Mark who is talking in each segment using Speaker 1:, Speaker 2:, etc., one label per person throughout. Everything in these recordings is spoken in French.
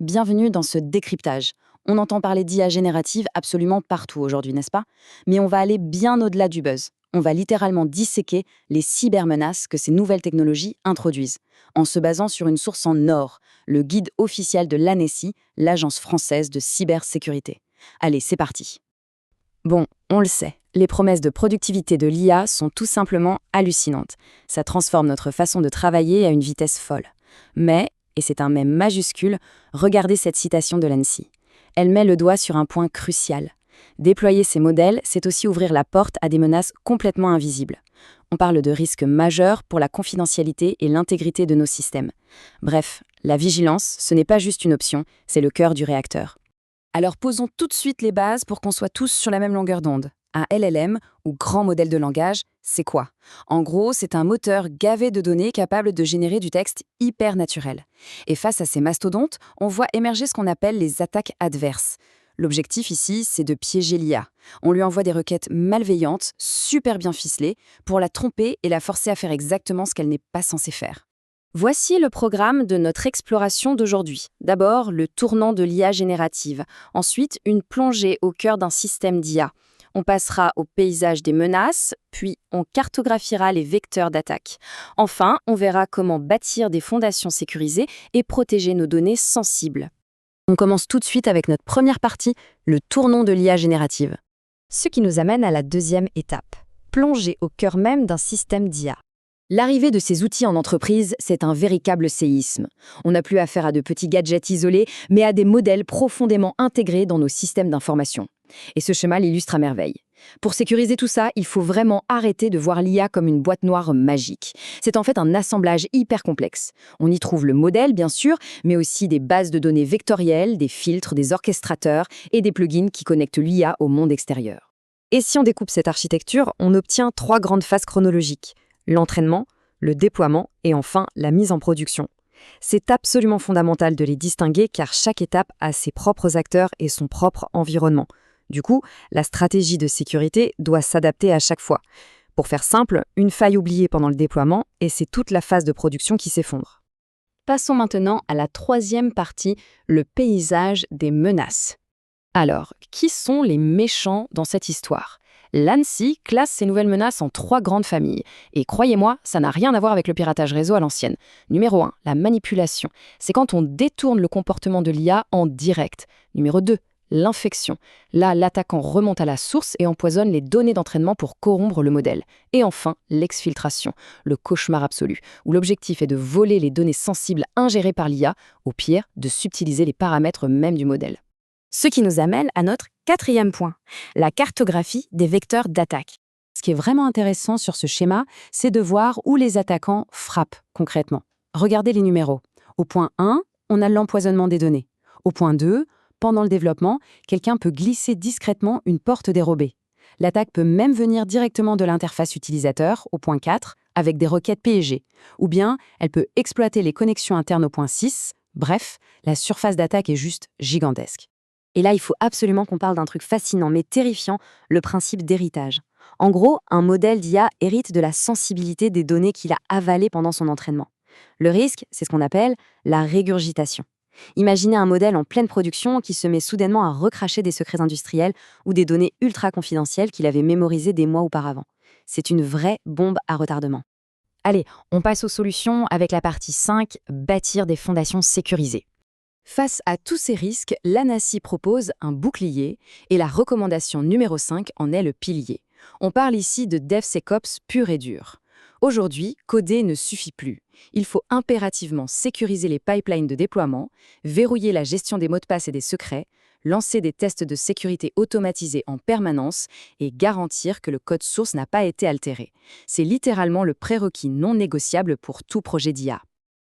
Speaker 1: Bienvenue dans ce décryptage. On entend parler d'IA générative absolument partout aujourd'hui, n'est-ce pas? Mais on va aller bien au-delà du buzz. On va littéralement disséquer les cybermenaces que ces nouvelles technologies introduisent, en se basant sur une source en or, le guide officiel de l'ANSSI, l'Agence française de cybersécurité. Allez, c'est parti. Bon, on le sait, les promesses de productivité de l'IA sont tout simplement hallucinantes. Ça transforme notre façon de travailler à une vitesse folle. Mais, et c'est un mais majuscule, regardez cette citation de l'ANSSI. Elle met le doigt sur un point crucial. Déployer ces modèles, c'est aussi ouvrir la porte à des menaces complètement invisibles. On parle de risques majeurs pour la confidentialité et l'intégrité de nos systèmes. Bref, la vigilance, ce n'est pas juste une option, c'est le cœur du réacteur. Alors posons tout de suite les bases pour qu'on soit tous sur la même longueur d'onde. Un LLM, ou grand modèle de langage, c'est quoi? En gros, c'est un moteur gavé de données capable de générer du texte hyper naturel. Et face à ces mastodontes, on voit émerger ce qu'on appelle les attaques adverses. L'objectif ici, c'est de piéger l'IA. On lui envoie des requêtes malveillantes, super bien ficelées, pour la tromper et la forcer à faire exactement ce qu'elle n'est pas censée faire. Voici le programme de notre exploration d'aujourd'hui. D'abord, le tournant de l'IA générative. Ensuite, une plongée au cœur d'un système d'IA. On passera au paysage des menaces, puis on cartographiera les vecteurs d'attaque. Enfin, on verra comment bâtir des fondations sécurisées et protéger nos données sensibles. On commence tout de suite avec notre première partie, le tournant de l'IA générative. Ce qui nous amène à la deuxième étape, plonger au cœur même d'un système d'IA. L'arrivée de ces outils en entreprise, c'est un véritable séisme. On n'a plus affaire à de petits gadgets isolés, mais à des modèles profondément intégrés dans nos systèmes d'information. Et ce schéma l'illustre à merveille. Pour sécuriser tout ça, il faut vraiment arrêter de voir l'IA comme une boîte noire magique. C'est en fait un assemblage hyper complexe. On y trouve le modèle, bien sûr, mais aussi des bases de données vectorielles, des filtres, des orchestrateurs et des plugins qui connectent l'IA au monde extérieur. Et si on découpe cette architecture, on obtient 3 grandes phases chronologiques. L'entraînement, le déploiement et enfin la mise en production. C'est absolument fondamental de les distinguer car chaque étape a ses propres acteurs et son propre environnement. Du coup, la stratégie de sécurité doit s'adapter à chaque fois. Pour faire simple, une faille oubliée pendant le déploiement et c'est toute la phase de production qui s'effondre. Passons maintenant à la troisième partie, le paysage des menaces. Alors, qui sont les méchants dans cette histoire ? L'ANSSI classe ces nouvelles menaces en 3 grandes familles. Et croyez-moi, ça n'a rien à voir avec le piratage réseau à l'ancienne. Numéro 1, la manipulation. C'est quand on détourne le comportement de l'IA en direct. Numéro 2, l'infection. Là, l'attaquant remonte à la source et empoisonne les données d'entraînement pour corrompre le modèle. Et enfin, l'exfiltration, le cauchemar absolu, où l'objectif est de voler les données sensibles ingérées par l'IA, au pire, de subtiliser les paramètres même du modèle. Ce qui nous amène à notre 4e point, la cartographie des vecteurs d'attaque. Ce qui est vraiment intéressant sur ce schéma, c'est de voir où les attaquants frappent concrètement. Regardez les numéros. Au point 1, on a l'empoisonnement des données. Au point 2, pendant le développement, quelqu'un peut glisser discrètement une porte dérobée. L'attaque peut même venir directement de l'interface utilisateur, au point 4, avec des requêtes piégées. Ou bien, elle peut exploiter les connexions internes au point 6. Bref, la surface d'attaque est juste gigantesque. Et là, il faut absolument qu'on parle d'un truc fascinant mais terrifiant, le principe d'héritage. En gros, un modèle d'IA hérite de la sensibilité des données qu'il a avalées pendant son entraînement. Le risque, c'est ce qu'on appelle la régurgitation. Imaginez un modèle en pleine production qui se met soudainement à recracher des secrets industriels ou des données ultra confidentielles qu'il avait mémorisées des mois auparavant. C'est une vraie bombe à retardement. Allez, on passe aux solutions avec la partie 5, bâtir des fondations sécurisées. Face à tous ces risques, l'ANSSI propose un bouclier et la recommandation numéro 5 en est le pilier. On parle ici de DevSecOps pur et dur. Aujourd'hui, coder ne suffit plus. Il faut impérativement sécuriser les pipelines de déploiement, verrouiller la gestion des mots de passe et des secrets, lancer des tests de sécurité automatisés en permanence et garantir que le code source n'a pas été altéré. C'est littéralement le prérequis non négociable pour tout projet d'IA.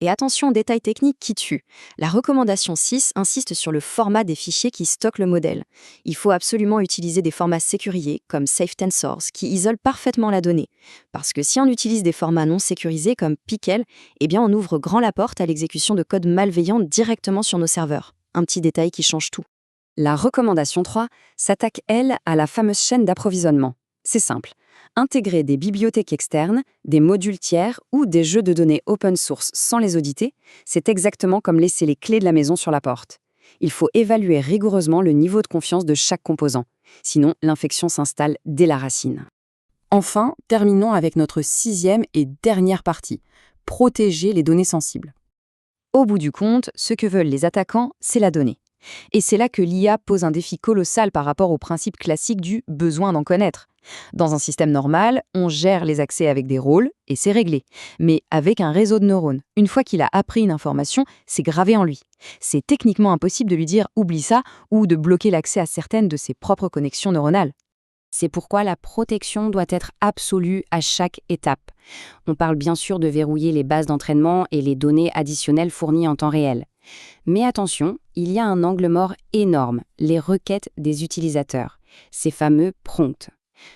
Speaker 1: Et attention aux détails techniques qui tuent. La recommandation 6 insiste sur le format des fichiers qui stockent le modèle. Il faut absolument utiliser des formats sécurisés comme SafeTensors qui isolent parfaitement la donnée. Parce que si on utilise des formats non sécurisés comme Pickle, eh bien on ouvre grand la porte à l'exécution de code malveillant directement sur nos serveurs. Un petit détail qui change tout. La recommandation 3 s'attaque, elle, à la fameuse chaîne d'approvisionnement. C'est simple. Intégrer des bibliothèques externes, des modules tiers ou des jeux de données open source sans les auditer, c'est exactement comme laisser les clés de la maison sur la porte. Il faut évaluer rigoureusement le niveau de confiance de chaque composant. Sinon, l'infection s'installe dès la racine.
Speaker 2: Enfin, terminons avec notre 6e et dernière partie, protéger les données sensibles.
Speaker 1: Au bout du compte, ce que veulent les attaquants, c'est la donnée. Et c'est là que l'IA pose un défi colossal par rapport au principe classique du besoin d'en connaître. Dans un système normal, on gère les accès avec des rôles et c'est réglé. Mais avec un réseau de neurones, une fois qu'il a appris une information, c'est gravé en lui. C'est techniquement impossible de lui dire oublie ça ou de bloquer l'accès à certaines de ses propres connexions neuronales. C'est pourquoi la protection doit être absolue à chaque étape. On parle bien sûr de verrouiller les bases d'entraînement et les données additionnelles fournies en temps réel. Mais attention, il y a un angle mort énorme, les requêtes des utilisateurs, ces fameux prompts.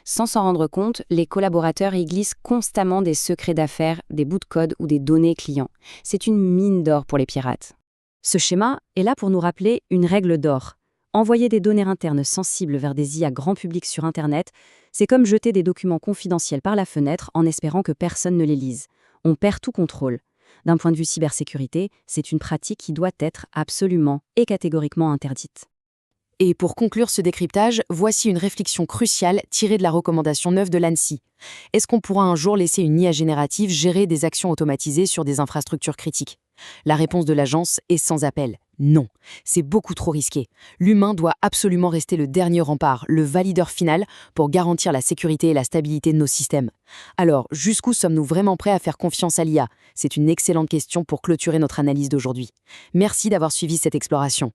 Speaker 1: Sans s'en rendre compte, les collaborateurs y glissent constamment des secrets d'affaires, des bouts de code ou des données clients. C'est une mine d'or pour les pirates. Ce schéma est là pour nous rappeler une règle d'or. Envoyer des données internes sensibles vers des IA grand public sur Internet, c'est comme jeter des documents confidentiels par la fenêtre en espérant que personne ne les lise. On perd tout contrôle. D'un point de vue cybersécurité, c'est une pratique qui doit être absolument et catégoriquement interdite.
Speaker 2: Et pour conclure ce décryptage, voici une réflexion cruciale tirée de la recommandation 9 de l'ANSSI. Est-ce qu'on pourra un jour laisser une IA générative gérer des actions automatisées sur des infrastructures critiques? La réponse de l'agence est sans appel. Non, c'est beaucoup trop risqué. L'humain doit absolument rester le dernier rempart, le valideur final pour garantir la sécurité et la stabilité de nos systèmes. Alors, jusqu'où sommes-nous vraiment prêts à faire confiance à l'IA? C'est une excellente question pour clôturer notre analyse d'aujourd'hui. Merci d'avoir suivi cette exploration.